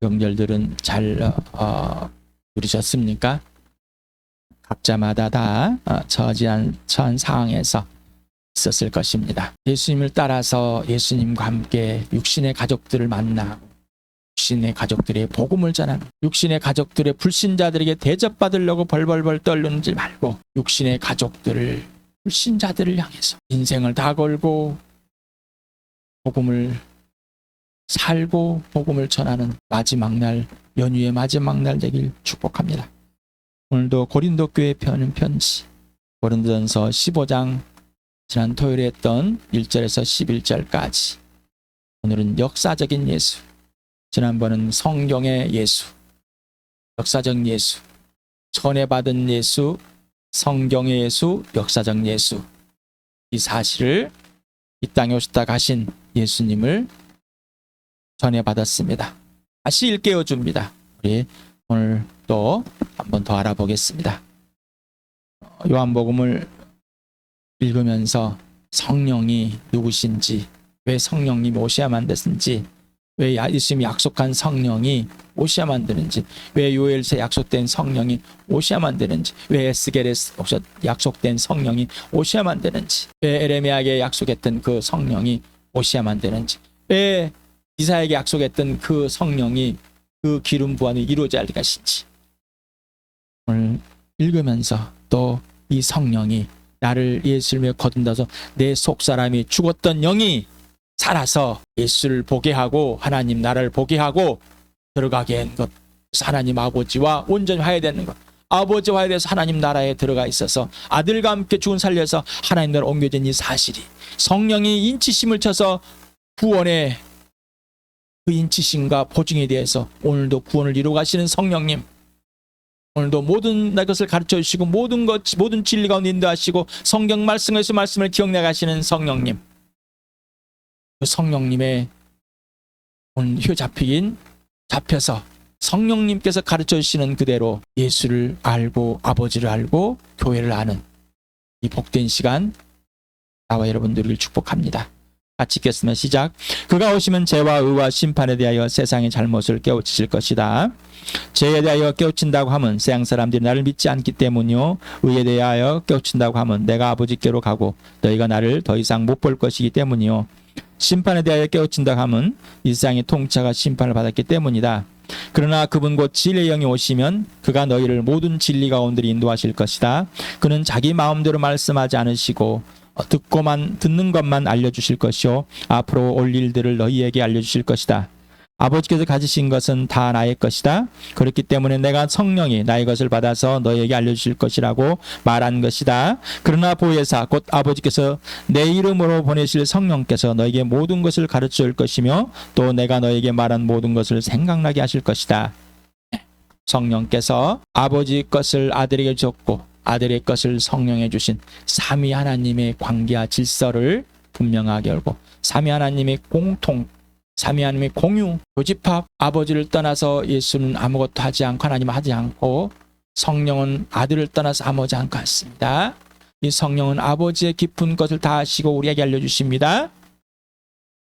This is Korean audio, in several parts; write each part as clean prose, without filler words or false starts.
명절들은 잘 누리셨습니까? 각자마다 다 처한 상황에서 있었을 것입니다. 예수님을 따라서 예수님과 함께 육신의 가족들을 만나고 육신의 가족들의 복음을 전하는, 육신의 가족들의 불신자들에게 대접받으려고 벌벌벌 떨는지 말고 육신의 가족들을, 불신자들을 향해서 인생을 다 걸고 복음을 살고 복음을 전하는 마지막 날, 연휴의 마지막 날 되길 축복합니다. 오늘도 고린도 교회에 펴는 편지, 고린도전서 15장 지난 토요일에 했던 1절에서 11절까지, 오늘은 역사적인 예수, 지난번은 성경의 예수, 역사적 예수, 전해받은 예수, 성경의 예수, 역사적 예수, 이 사실을 이 땅에 오셨다 가신 예수님을 전해받았습니다. 다시 일깨워줍니다. 우리 오늘 또 한 번 더 알아보겠습니다. 요한복음을 읽으면서 성령이 누구신지, 왜 성령님이 오셔야만 됐는지, 왜 예수님이 약속한 성령이 오셔야만 되는지, 왜 요엘서에 약속된 성령이 오셔야만 되는지, 왜 에스겔에 약속된 성령이 오셔야만 되는지, 왜 에레미야에게 약속했던 그 성령이 오셔야만 되는지, 왜 이사야에게 약속했던 그 성령이, 그 기름 부활이 이루어져야 할 것인지, 오늘 읽으면서 또 이 성령이 나를 예수님에 거둔다서 내 속사람이 죽었던 영이 살아서 예수를 보게 하고 하나님 나라를 보게 하고 들어가게 한 것, 하나님 아버지와 온전히 화해되는 것, 아버지와 화해돼서 하나님 나라에 들어가 있어서 아들과 함께 죽은 살려서 하나님 나라로 옮겨진 이 사실이, 성령이 인치심을 쳐서 구원의 그 인치심과 보증에 대해서 오늘도 구원을 이루어 가시는 성령님, 오늘도 모든 것을 가르쳐 주시고 모든 진리 가운데 인도하시고 성경 말씀에서 말씀을 기억내 가시는 성령님, 그 성령님의 오늘 잡혀서 성령님께서 가르쳐 주시는 그대로 예수를 알고 아버지를 알고 교회를 아는 이 복된 시간, 나와 여러분들을 축복합니다. 같이 읽겠습니다. 시작. 그가 오시면 죄와 의와 심판에 대하여 세상의 잘못을 깨우치실 것이다. 죄에 대하여 깨우친다고 하면 세상 사람들이 나를 믿지 않기 때문이요, 의에 대하여 깨우친다고 하면 내가 아버지께로 가고 너희가 나를 더 이상 못 볼 것이기 때문이요, 심판에 대하여 깨우친다고 하면 이 세상의 통치자가 심판을 받았기 때문이다. 그러나 그분 곧 진리의 영이 오시면 그가 너희를 모든 진리 가운데로 인도하실 것이다. 그는 자기 마음대로 말씀하지 않으시고 듣는 것만 알려주실 것이요, 앞으로 올 일들을 너희에게 알려주실 것이다. 아버지께서 가지신 것은 다 나의 것이다. 그렇기 때문에 내가 성령이 나의 것을 받아서 너희에게 알려주실 것이라고 말한 것이다. 그러나 보혜사 곧 아버지께서 내 이름으로 보내실 성령께서 너희에게 모든 것을 가르쳐 줄 것이며 또 내가 너희에게 말한 모든 것을 생각나게 하실 것이다. 성령께서 아버지 것을 아들에게 줬고 아들의 것을 성령에 주신 삼위 하나님의 관계와 질서를 분명하게 알고, 삼위 하나님의 삼위 하나님의 공유, 교집합, 아버지를 떠나서 예수는 아무것도 하지 않고 하나님 하지 않고, 성령은 아들을 떠나서 아무것도 않고 있습니다. 이 성령은 아버지의 깊은 것을 다 아시고 우리에게 알려주십니다.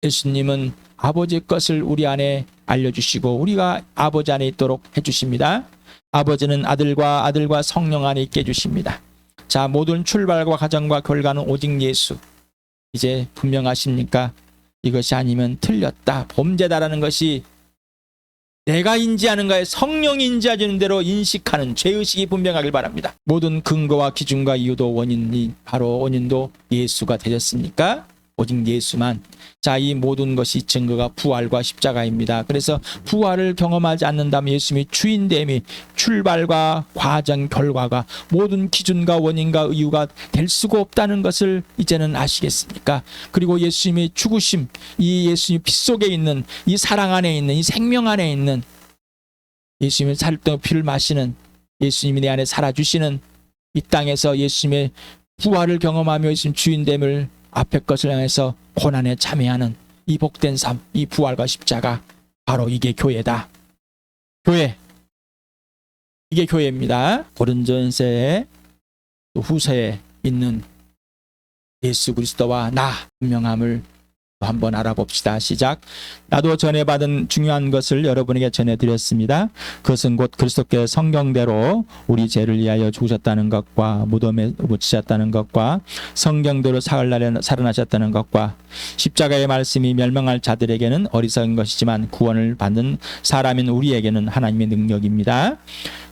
예수님은 아버지의 것을 우리 안에 알려주시고 우리가 아버지 안에 있도록 해주십니다. 아버지는 아들과 성령 안에 있게 해주십니다. 자, 모든 출발과 과정과 결과는 오직 예수. 이제 분명하십니까? 이것이 아니면 틀렸다, 범죄다라는 것이 내가 인지하는 거에 성령이 인지해주는 대로 인식하는 죄의식이 분명하길 바랍니다. 모든 근거와 기준과 이유도 원인도 예수가 되셨으니까 오직 예수만. 자, 이 모든 것이 증거가 부활과 십자가입니다. 그래서 부활을 경험하지 않는다면 예수님이 주인됨이 출발과 과정, 결과가 모든 기준과 원인과 이유가 될 수가 없다는 것을 이제는 아시겠습니까? 그리고 예수님의 죽으심, 이 예수님의 피 속에 있는 이 사랑 안에 있는 이 생명 안에 있는 예수님의 살던 피를 마시는, 예수님이 내 안에 살아주시는 이 땅에서 예수님의 부활을 경험하며 예수님 주인됨을 앞에 것을 향해서 고난에 참여하는 이 복된 삶, 이 부활과 십자가, 바로 이게 교회다. 교회, 이게 교회입니다. 고린도전서의 후서에 있는 예수 그리스도와 나 분명함을 한번 알아봅시다. 시작. 나도 전해받은 중요한 것을 여러분에게 전해드렸습니다. 그것은 곧 그리스도께서 성경대로 우리 죄를 위하여 죽으셨다는 것과 무덤에 묻히셨다는 것과 성경대로 사흘날에 살아나셨다는 것과 십자가의 말씀이 멸망할 자들에게는 어리석은 것이지만 구원을 받는 사람인 우리에게는 하나님의 능력입니다.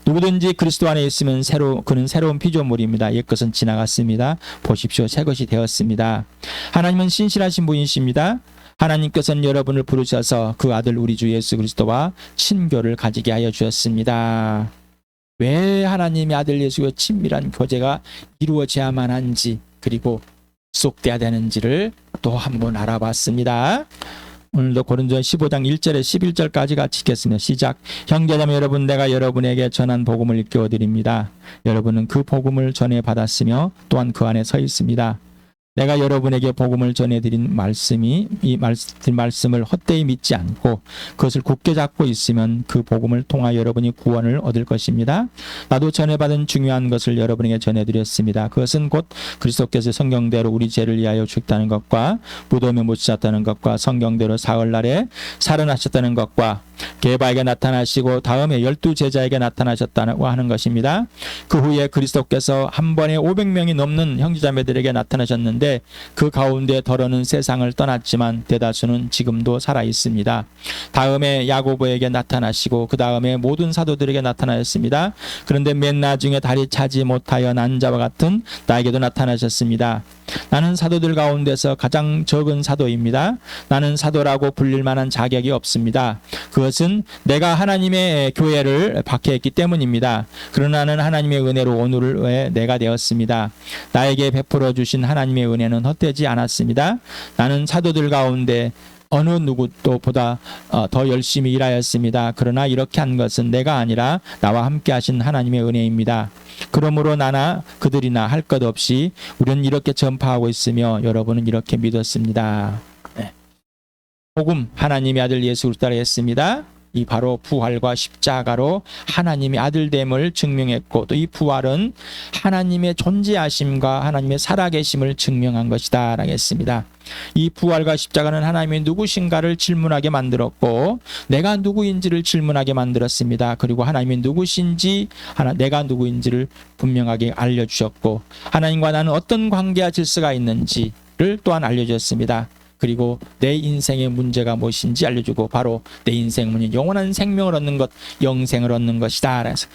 누구든지 그리스도 안에 있으면 그는 새로운 피조물입니다. 옛것은 지나갔습니다. 보십시오. 새것이 되었습니다. 하나님은 신실하신 분이십니다. 하나님께서는 여러분을 부르셔서 그 아들 우리 주 예수 그리스도와 친교를 가지게 하여 주셨습니다. 왜 하나님의 아들 예수와 친밀한 교제가 이루어져야만 한지, 그리고 지속돼야 되는지를 또 한번 알아봤습니다. 오늘도 고린도전 15장 1절에 11절까지 같이 읽겠습니다. 시작. 형제자매 여러분, 내가 여러분에게 전한 복음을 일깨워드립니다. 여러분은 그 복음을 전해 받았으며 또한 그 안에 서 있습니다. 내가 여러분에게 복음을 전해드린 말씀을 헛되이 믿지 않고 그것을 굳게 잡고 있으면 그 복음을 통하여 여러분이 구원을 얻을 것입니다. 나도 전해받은 중요한 것을 여러분에게 전해드렸습니다. 그것은 곧 그리스도께서 성경대로 우리 죄를 위하여 죽다는 것과 무덤에 묻히셨다는 것과 성경대로 사흘날에 살아나셨다는 것과 게바에게 나타나시고 다음에 12제자에게 나타나셨다고 하는 것입니다. 그 후에 그리스도께서 한 번에 500명이 넘는 형제자매들에게 나타나셨는데 그 가운데 더러는 세상을 떠났지만 대다수는 지금도 살아 있습니다. 다음에 야고보에게 나타나시고 그 다음에 모든 사도들에게 나타나셨습니다. 그런데 맨 나중에 다리 차지 못하여 난 자와 같은 나에게도 나타나셨습니다. 나는 사도들 가운데서 가장 적은 사도입니다. 나는 사도라고 불릴 만한 자격이 없습니다. 그것은 내가 하나님의 교회를 박해했기 때문입니다. 그러나 나는 하나님의 은혜로 오늘의 내가 되었습니다. 나에게 베풀어 주신 하나님의 은혜는 헛되지 않았습니다. 나는 사도들 가운데 어느 누구보다 더 열심히 일하였습니다. 그러나 이렇게 한 것은 내가 아니라 나와 함께 하신 하나님의 은혜입니다. 그러므로 나나 그들이나 할 것 없이 우리는 이렇게 전파하고 있으며 여러분은 이렇게 믿었습니다. 네. 복음, 하나님의 아들 예수 그리스도를 했습니다. 이 바로 부활과 십자가로 하나님의 아들됨을 증명했고, 또 이 부활은 하나님의 존재하심과 하나님의 살아계심을 증명한 것이다 라고 했습니다. 이 부활과 십자가는 하나님이 누구신가를 질문하게 만들었고, 내가 누구인지를 질문하게 만들었습니다. 그리고 하나님이 누구신지, 내가 누구인지를 분명하게 알려주셨고, 하나님과 나는 어떤 관계와 질서가 있는지를 또한 알려주셨습니다. 그리고 내 인생의 문제가 무엇인지 알려주고, 바로 내 인생 문제, 영원한 생명을 얻는 것, 영생을 얻는 것이다. 그래서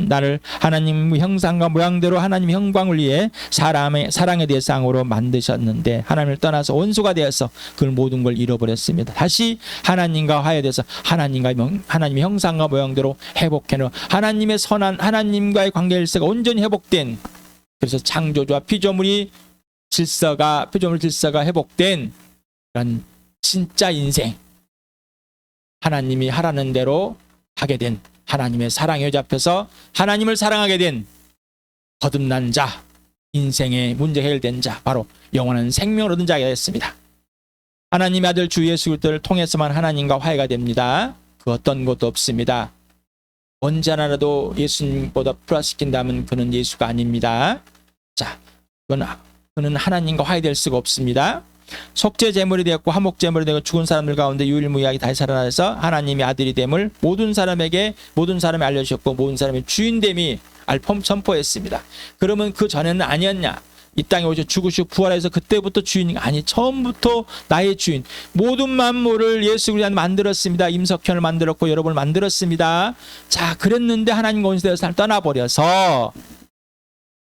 나를 하나님 형상과 모양대로 하나님 영광을 위해 사랑의 대상으로 만드셨는데, 하나님을 떠나서 원수가 되어서 그 모든 걸 잃어버렸습니다. 다시 하나님과 화해돼서 하나님의 형상과 모양대로 회복해놓은 하나님의 선한 하나님과의 관계 질서가 온전히 회복된, 그래서 창조주와 피조물 질서가 회복된 그런 진짜 인생, 하나님이 하라는 대로 하게 된, 하나님의 사랑에 잡혀서 하나님을 사랑하게 된 거듭난 자, 인생의 문제 해결된 자, 바로 영원한 생명을 얻은 자가 됐습니다. 하나님의 아들 주 예수 그리스도를 통해서만 하나님과 화해가 됩니다. 그 어떤 것도 없습니다. 언제 하나라도 예수님보다 플러스시킨다면 그는 예수가 아닙니다. 자, 그는 하나님과 화해될 수가 없습니다. 속죄 제물이 되었고 화목 제물이 되고 죽은 사람들 가운데 유일무이하게 다시 살아나서 하나님의 아들이 됨을 모든 사람이 알려주셨고, 모든 사람의 주인됨이 선포했습니다. 그러면 그 전에는 아니었냐? 이 땅에 오셔 죽으시고 부활해서 그때부터 주인이 아니, 처음부터 나의 주인, 모든 만물을 예수 그리스도 만들었습니다. 임석현을 만들었고 여러분을 만들었습니다. 자, 그랬는데 하나님과 원수되어서 떠나버려서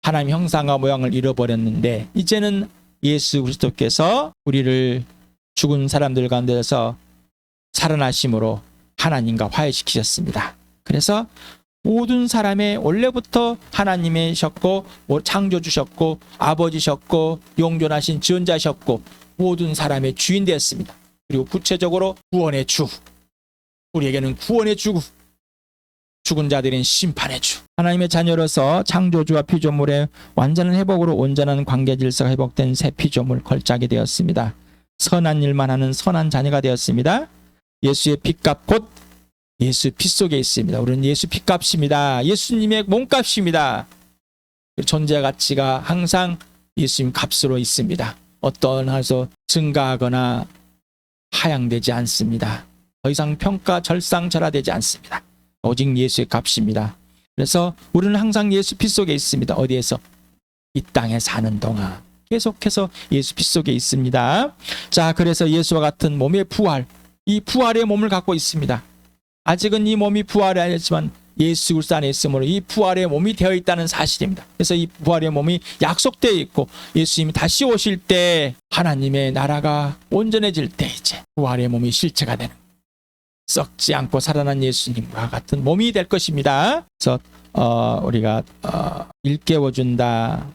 하나님 형상과 모양을 잃어버렸는데, 이제는 예수 그리스도께서 우리를 죽은 사람들 가운데서 살아나심으로 하나님과 화해시키셨습니다. 그래서 모든 사람의 원래부터 하나님이셨고, 창조주셨고, 아버지셨고, 영존하신 지원자셨고, 모든 사람의 주인 되었습니다. 그리고 구체적으로 구원의 주, 우리에게는 구원의 주고 죽은 자들인 심판의 주, 하나님의 자녀로서 창조주와 피조물의 완전한 회복으로 온전한 관계 질서가 회복된 새 피조물 걸작이 되었습니다. 선한 일만 하는 선한 자녀가 되었습니다. 예수의 피값 곧 예수 피 속에 있습니다. 우리는 예수 피값입니다. 예수님의 몸값입니다. 존재 가치가 항상 예수님 값으로 있습니다. 어떤 해서 증가하거나 하향되지 않습니다. 더 이상 평가 절상절하되지 않습니다. 오직 예수의 값입니다. 그래서 우리는 항상 예수 피 속에 있습니다. 어디에서? 이 땅에 사는 동안 계속해서 예수 피 속에 있습니다. 자, 그래서 예수와 같은 몸의 부활, 이 부활의 몸을 갖고 있습니다. 아직은 이 몸이 부활이 아니었지만 예수 그리스도 안에 있으므로 이 부활의 몸이 되어 있다는 사실입니다. 그래서 이 부활의 몸이 약속되어 있고 예수님이 다시 오실 때 하나님의 나라가 온전해질 때 이제 부활의 몸이 실체가 되는, 썩지 않고 살아난 예수님과 같은 몸이 될 것입니다. 그래서 우리가 일깨워준다,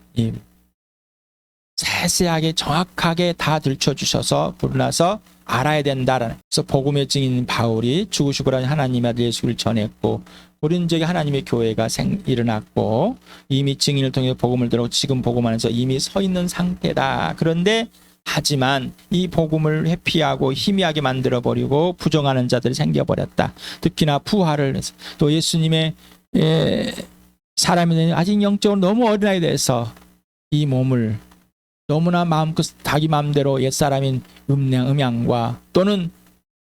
세세하게 정확하게 다 들춰주셔서 불러서 알아야 된다라는. 그래서 복음의 증인 바울이 죽으시고 난 하나님의 아들 예수를 전했고 고린도에 하나님의 교회가 일어났고 이미 증인을 통해 복음을 들어 지금 복음 안에서 이미 서 있는 상태다. 그런데 하지만 이 복음을 회피하고 희미하게 만들어버리고 부정하는 자들이 생겨버렸다. 특히나 부활을 해서 또 예수님의 사람이 아직 영적으로 너무 어린아이에 대해서 이 몸을 너무나 마음껏 자기 마음대로 옛사람인 음양과 또는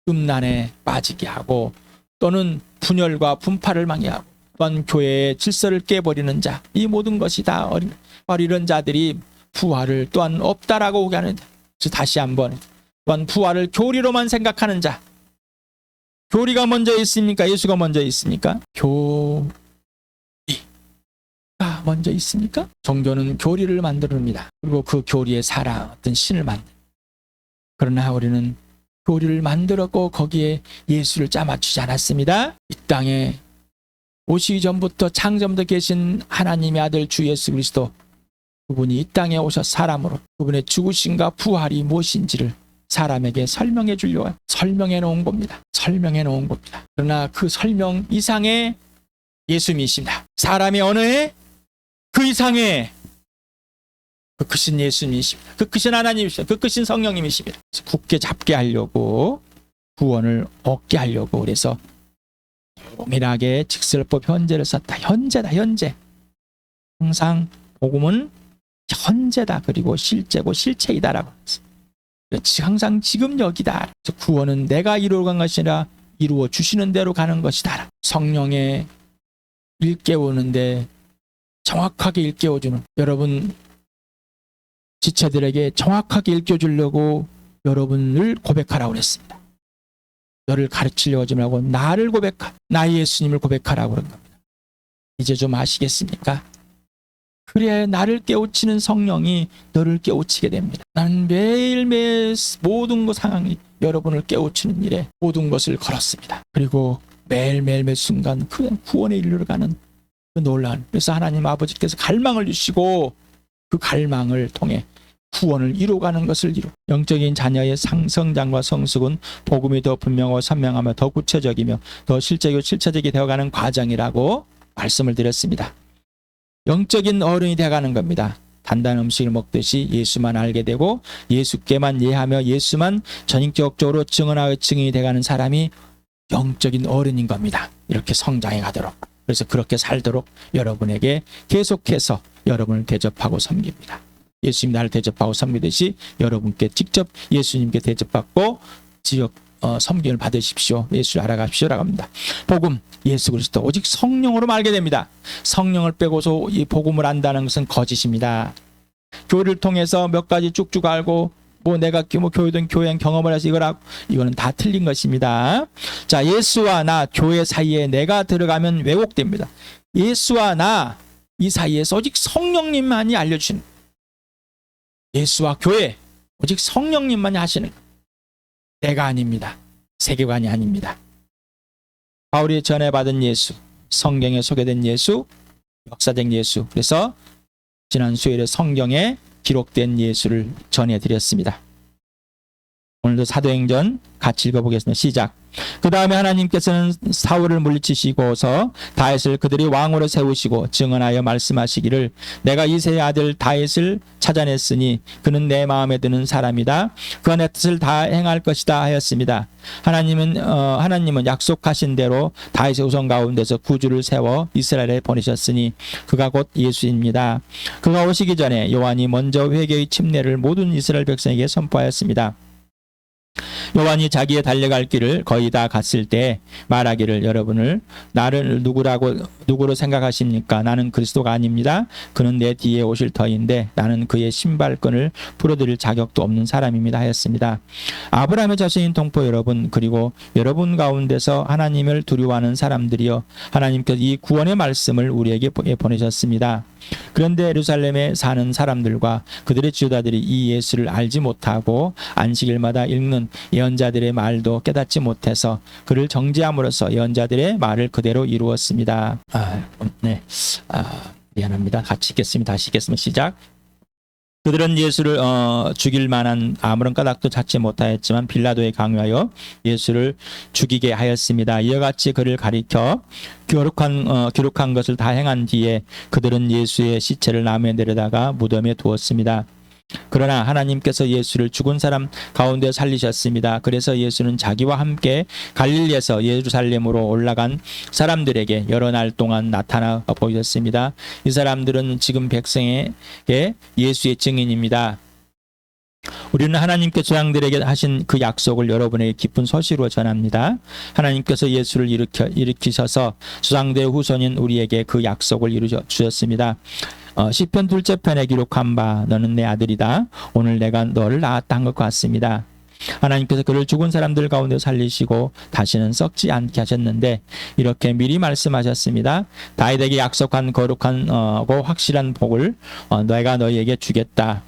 음란에 빠지게 하고 또는 분열과 분파를 망해하고 또한 교회의 질서를 깨버리는 자, 이 모든 것이 다 바로 이런 자들이 부활을 또한 없다라고 오게 하는 자. 그래서 다시 한번 또한 부활을 교리로만 생각하는 자. 교리가 먼저 있습니까? 예수가 먼저 있습니까? 교리가 먼저 있습니까? 종교는 교리를 만듭니다. 그리고 그 교리에 살아 어떤 신을 만듭니다. 그러나 우리는 교리를 만들었고 거기에 예수를 짜맞추지 않았습니다. 이 땅에 오시기 전부터 창조부터 계신 하나님의 아들 주 예수 그리스도, 그분이 이 땅에 오셔 사람으로 그분의 죽으심과 부활이 무엇인지를 사람에게 설명해 주려고 설명해 놓은 겁니다. 설명해 놓은 겁니다. 그러나 그 설명 이상의 예수님이십니다. 사람의 언어에 그 이상의 그 크신 예수님이십니다. 그 크신 하나님이십니다. 그 크신 성령님이십니다. 굳게 잡게 하려고, 구원을 얻게 하려고, 그래서 엄밀하게 직설법 현재를 썼다. 현재다, 현재. 항상 복음은 현재다. 그리고 실제고 실체이다라고 했습니다. 항상 지금 여기다. 구원은 내가 이루어간 것이 아니라 이루어 주시는 대로 가는 것이다. 성령의 일깨우는데 정확하게 일깨워주는, 여러분 지체들에게 정확하게 일깨워주려고 여러분을 고백하라고 그랬습니다. 너를 가르치려고 하지 말고 나를 나의 예수님을 고백하라고 그런 겁니다. 이제 좀 아시겠습니까? 그래야 나를 깨우치는 성령이 너를 깨우치게 됩니다. 나는 매일매일 모든 것 상황이 여러분을 깨우치는 일에 모든 것을 걸었습니다. 그리고 매일매일 매 순간 그 구원에 이르러가는 그 놀라운, 그래서 하나님 아버지께서 갈망을 주시고 그 갈망을 통해 구원을 이루어가는 것을 영적인 자녀의 성장과 성숙은 복음이 더 분명하고 선명하며 더 구체적이며 더 실체적이 되어가는 과정이라고 말씀을 드렸습니다. 영적인 어른이 되어가는 겁니다. 단단한 음식을 먹듯이 예수만 알게 되고 예수께만 이해하며 예수만 전인격적으로 증인이 되어가는 사람이 영적인 어른인 겁니다. 이렇게 성장해 가도록, 그래서 그렇게 살도록 여러분에게 계속해서 여러분을 대접하고 섬깁니다. 예수님 나를 대접하고 섬기듯이 여러분께 직접 예수님께 대접받고 섬김을 받으십시오. 예수를 알아가십시오라고 합니다. 복음, 예수 그리스도 오직 성령으로 알게 됩니다. 성령을 빼고서 이 복음을 안다는 것은 거짓입니다. 교리를 통해서 몇 가지 쭉쭉 알고 내가 교회든 교회한 경험을 해서 이거는 다 틀린 것입니다. 자, 예수와 나 교회 사이에 내가 들어가면 왜곡됩니다. 예수와 나 이 사이에서 오직 성령님만이 알려주시는, 예수와 교회 오직 성령님만이 하시는, 내가 아닙니다. 세계관이 아닙니다. 바울이 전해받은 예수, 성경에 소개된 예수, 역사적 예수, 그래서 지난 수요일에 성경에 기록된 예수를 전해드렸습니다. 오늘도 사도행전 같이 읽어보겠습니다. 시작. 그 다음에 하나님께서는 사울을 물리치시고서 다윗을 그들이 왕으로 세우시고 증언하여 말씀하시기를 내가 이새의 아들 다윗을 찾아냈으니 그는 내 마음에 드는 사람이다. 그가 내 뜻을 다 행할 것이다 하였습니다. 하나님은 약속하신 대로 다윗의 후손 가운데서 구주를 세워 이스라엘에 보내셨으니 그가 곧 예수입니다. 그가 오시기 전에 요한이 먼저 회개의 침례를 모든 이스라엘 백성에게 선포하였습니다. 요한이 자기의 달려갈 길을 거의 다 갔을 때 말하기를 여러분을 나를 누구로 생각하십니까? 나는 그리스도가 아닙니다. 그는 내 뒤에 오실 터인데 나는 그의 신발끈을 풀어드릴 자격도 없는 사람입니다 하였습니다. 아브라함의 자손인 동포 여러분 그리고 여러분 가운데서 하나님을 두려워하는 사람들이여 하나님께서 이 구원의 말씀을 우리에게 보내셨습니다. 그런데 예루살렘에 사는 사람들과 그들의 지도자들이 이 예수를 알지 못하고 안식일마다 읽는 예언자들의 말도 깨닫지 못해서 그를 정죄함으로써 예언자들의 말을 그대로 이루었습니다. 미안합니다. 같이 읽겠습니다. 다시 읽겠습니다. 시작. 그들은 예수를 죽일 만한 아무런 까닭도 찾지 못하였지만 빌라도에 강요하여 예수를 죽이게 하였습니다. 이와 같이 그를 가리켜 기록한 것을 다 행한 뒤에 그들은 예수의 시체를 나무에 내려다가 무덤에 두었습니다. 그러나 하나님께서 예수를 죽은 사람 가운데 살리셨습니다. 그래서 예수는 자기와 함께 갈릴리에서 예루살렘으로 올라간 사람들에게 여러 날 동안 나타나 보이셨습니다. 이 사람들은 지금 백성에게 예수의 증인입니다. 우리는 하나님께 조상들에게 하신 그 약속을 여러분에게 기쁜 소식으로 전합니다. 하나님께서 예수를 일으키셔서 조상들의 후손인 우리에게 그 약속을 이루어 주셨습니다. 시편 둘째 편에 기록한 바 너는 내 아들이다. 오늘 내가 너를 낳았다 한 것과 같습니다. 하나님께서 그를 죽은 사람들 가운데 살리시고 다시는 썩지 않게 하셨는데 이렇게 미리 말씀하셨습니다. 다윗에게 약속한 거룩하고 확실한 복을 내가 너희에게 주겠다.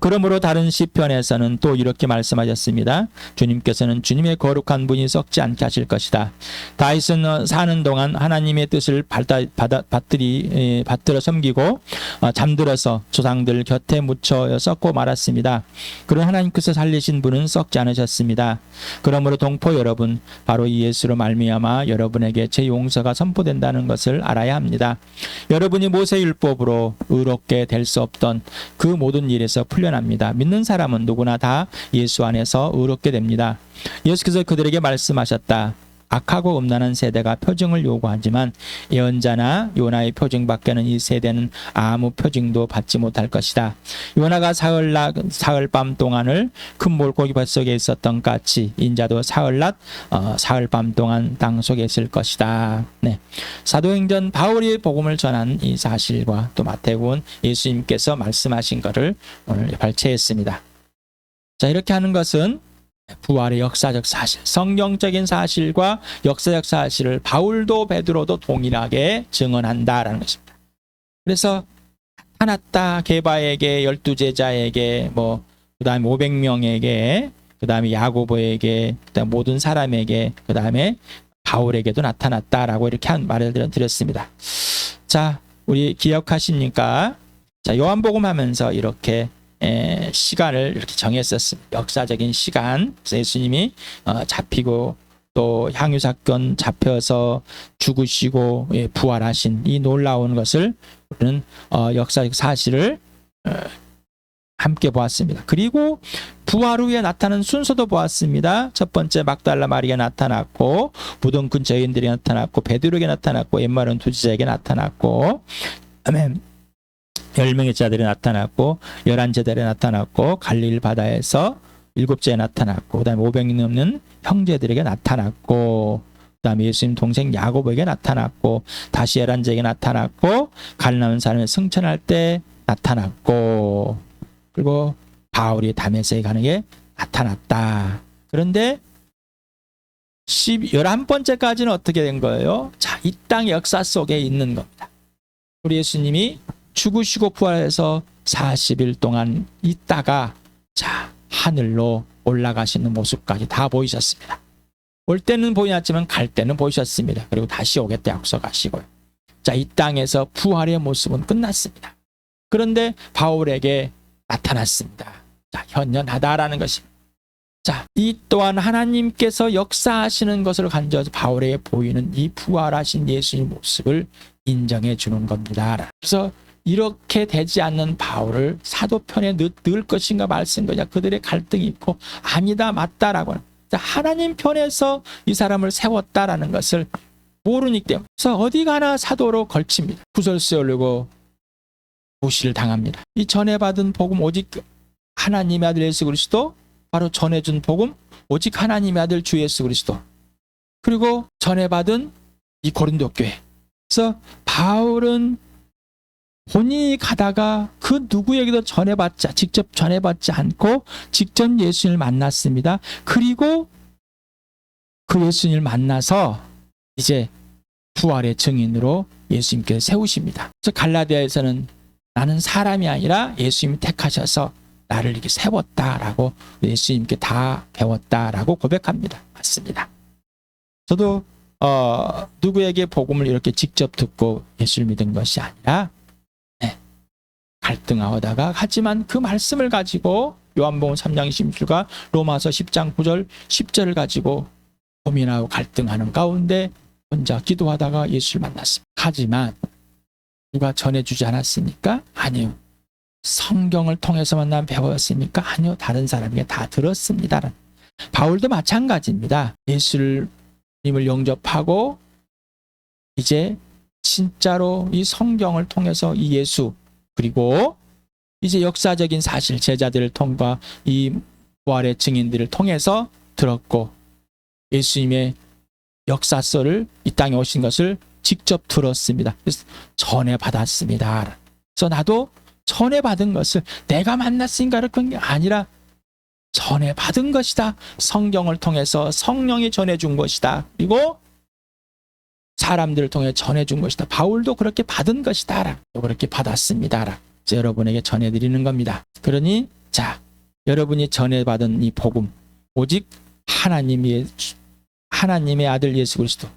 그러므로 다른 시편에서는 또 이렇게 말씀하셨습니다. 주님께서는 주님의 거룩한 분이 썩지 않게 하실 것이다. 다윗은 사는 동안 하나님의 뜻을 받들어 섬기고 잠들어서 조상들 곁에 묻혀 썩고 말았습니다. 그런 하나님께서 살리신 분은 썩지 않으셨습니다. 그러므로 동포 여러분, 바로 이 예수로 말미암아 여러분에게 제 용서가 선포된다는 것을 알아야 합니다. 여러분이 모세율법으로 의롭게 될 수 없던 그 모든 일에서 풀려납니다. 믿는 사람은 누구나 다 예수 안에서 의롭게 됩니다. 예수께서 그들에게 말씀하셨다. 악하고 음란한 세대가 표징을 요구하지만 예언자나 요나의 표징밖에는 이 세대는 아무 표징도 받지 못할 것이다. 요나가 사흘밤 동안을 큰 물고기 뱃속에 있었던 같이 인자도 사흘밤 동안 땅 속에 있을 것이다. 사도행전 바울이 복음을 전한 이 사실과 또 마태복음 예수님께서 말씀하신 것을 오늘 발췌했습니다. 자, 이렇게 하는 것은 부활의 역사적 사실, 성경적인 사실과 역사적 사실을 바울도 베드로도 동일하게 증언한다라는 것입니다. 그래서 나타났다. 게바에게, 12제자에게, 그다음에 500명에게, 그다음에 야고보에게, 그다음에 모든 사람에게, 그다음에 바울에게도 나타났다라고 이렇게 한 말을 드렸습니다. 자, 우리 기억하십니까? 자, 요한복음 하면서 이렇게 시간을 이렇게 정했었습니다. 역사적인 시간. 예수님이 잡히고 또 향유 사건 잡혀서 죽으시고 부활하신 이 놀라운 것을 우리는 역사적 사실을 함께 보았습니다. 그리고 부활 후에 나타난 순서도 보았습니다. 첫 번째 막달라 마리아 나타났고 무덤 근처 여인들이 나타났고 베드로에게 나타났고 엠마른 두지자에게 나타났고 그다음에 10명의 제자들이 나타났고 11제자들이 나타났고 갈릴 바다에서 7제에 나타났고 그다음에 500명 넘는 형제들에게 나타났고 그다음에 예수님 동생 야고보에게 나타났고 다시 11제에게 나타났고 갈라는 사람을 승천할 때 나타났고 그리고 바울이 다메섹에 가는 게 나타났다. 그런데 11번째까지는 어떻게 된 거예요? 자, 이 땅의 역사 속에 있는 겁니다. 우리 예수님이 죽으시고 부활해서 40일 동안 있다가 자, 하늘로 올라가시는 모습까지 다 보이셨습니다. 올 때는 보이지 갈 때는 보이셨습니다. 그리고 다시 오겠다 약속하시고요. 자, 이 땅에서 부활의 모습은 끝났습니다. 그런데 바울에게 나타났습니다. 자, 현현하다라는 것입니다. 자, 이 또한 하나님께서 역사하시는 것을 간주해서 바울에게 보이는 이 부활하신 예수님 모습을 인정해 주는 겁니다. 그래서 이렇게 되지 않는 바울을 사도편에 넣을 것인가 말씀 거냐 그들의 갈등이 있고 아니다 맞다라고 하는 하나님 편에서 이 사람을 세웠다라는 것을 모르기 때문에 그래서 어디 가나 사도로 걸칩니다. 구설수에 올리고 무시를 당합니다. 이 전해받은 복음 오직 하나님의 아들 예수 그리스도 바로 전해준 복음 오직 하나님의 아들 주 예수 그리스도 그리고 전해받은 이 고린도 교회. 그래서 바울은 본인이 가다가 그 누구에게도 직접 전해받지 않고 직접 예수님을 만났습니다. 그리고 그 예수님을 만나서 이제 부활의 증인으로 예수님께서 세우십니다. 그래서 갈라디아에서는 나는 사람이 아니라 예수님이 택하셔서 나를 이렇게 세웠다라고 예수님께 다 배웠다라고 고백합니다. 맞습니다. 저도 누구에게 복음을 이렇게 직접 듣고 예수를 믿은 것이 아니라 갈등하다가 하지만 그 말씀을 가지고 요한복음 3장 26절과 로마서 10장 9절 10절을 가지고 고민하고 갈등하는 가운데 혼자 기도하다가 예수를 만났습니다. 하지만 누가 전해주지 않았습니까? 아니요. 성경을 통해서만 난 배웠습니까? 아니요. 다른 사람에게 다 들었습니다. 바울도 마찬가지입니다. 예수님을 영접하고 이제 진짜로 이 성경을 통해서 이 예수 그리고 이제 역사적인 사실 제자들을 통과 이 부활의 증인들을 통해서 들었고 예수님의 역사서를 이 땅에 오신 것을 직접 들었습니다. 그래서 전해받았습니다. 그래서 나도 전해받은 것을 내가 만났으니까 그런 게 아니라 전해받은 것이다. 성경을 통해서 성령이 전해준 것이다. 그리고 사람들을 통해 전해준 것이다. 바울도 그렇게 받은 것이다. 그렇게 받았습니다. 여러분에게 전해드리는 겁니다. 그러니 자, 여러분이 전해받은 이 복음 오직 하나님의 아들 예수 그리스도.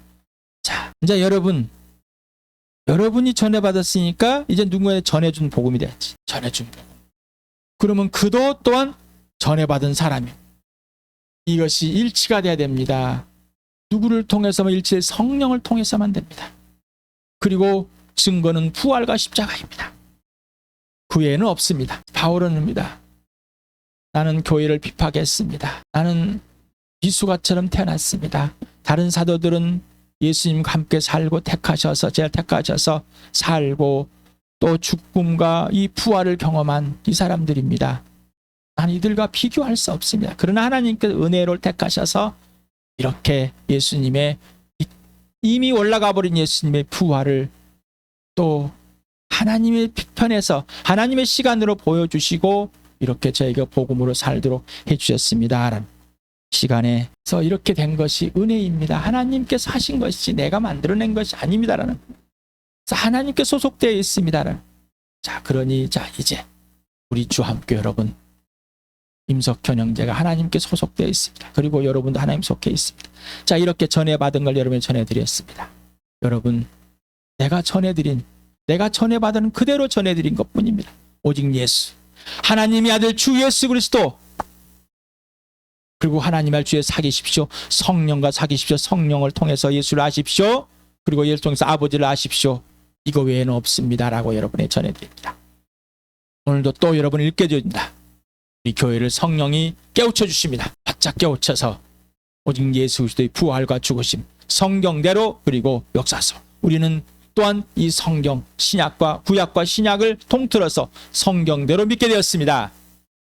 자, 이제 여러분이 전해받았으니까 이제 누군가에 전해준 복음이 돼야지. 전해준 복음. 그러면 그도 또한 전해받은 사람이에요. 이것이 일치가 돼야 됩니다. 누구를 통해서만 일치? 성령을 통해서만 됩니다. 그리고 증거는 부활과 십자가입니다. 그 외에는 없습니다. 바울은 합니다. 나는 교회를 비판했습니다. 나는 비수가처럼 태어났습니다. 다른 사도들은 예수님과 함께 살고 제가 택하셔서 살고 또 죽음과 이 부활을 경험한 이 사람들입니다. 나는 이들과 비교할 수 없습니다. 그러나 하나님께서 은혜로 택하셔서 이렇게 예수님의 이미 올라가 버린 예수님의 부활을 또 하나님의 편에서 하나님의 시간으로 보여주시고 이렇게 저희가 복음으로 살도록 해주셨습니다. 시간에서 이렇게 된 것이 은혜입니다. 하나님께서 하신 것이지 내가 만들어낸 것이 아닙니다라는. 그래서 하나님께 소속되어 있습니다라는. 자, 그러니 이제 우리 주함교 여러분 임석현 형제가 하나님께 소속되어 있습니다. 그리고 여러분도 하나님 속해 있습니다. 자, 이렇게 전해받은 걸 여러분이 전해드렸습니다. 여러분 내가 전해받은 그대로 전해드린 것뿐입니다. 오직 예수 하나님의 아들 주 예수 그리스도 그리고 하나님의 주에 사귀십시오. 성령과 사귀십시오. 성령을 통해서 예수를 아십시오. 그리고 예수를 통해서 아버지를 아십시오. 이거 외에는 없습니다라고 여러분에 전해드립니다. 오늘도 또 여러분을 읽게 해줍니다. 이 교회를 성령이 깨우쳐 주십니다. 바짝 깨우쳐서 오직 예수 그리스도의 부활과 죽으심 성경대로 그리고 역사서 우리는 또한 이 성경 신약과 구약과 신약을 통틀어서 성경대로 믿게 되었습니다.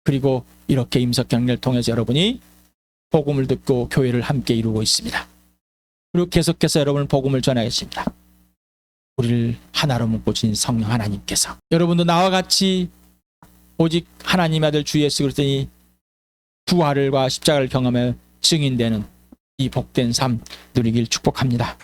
그리고 이렇게 임석경을 통해서 여러분이 복음을 듣고 교회를 함께 이루고 있습니다. 그리고 계속해서 여러분은 복음을 전하겠습니다. 우리를 하나로 묶어주신 성령 하나님께서 여러분도 나와 같이 오직 하나님의 아들 주 예수 그리스도의 부활과 십자가를 경험해 증인되는 이 복된 삶 누리길 축복합니다.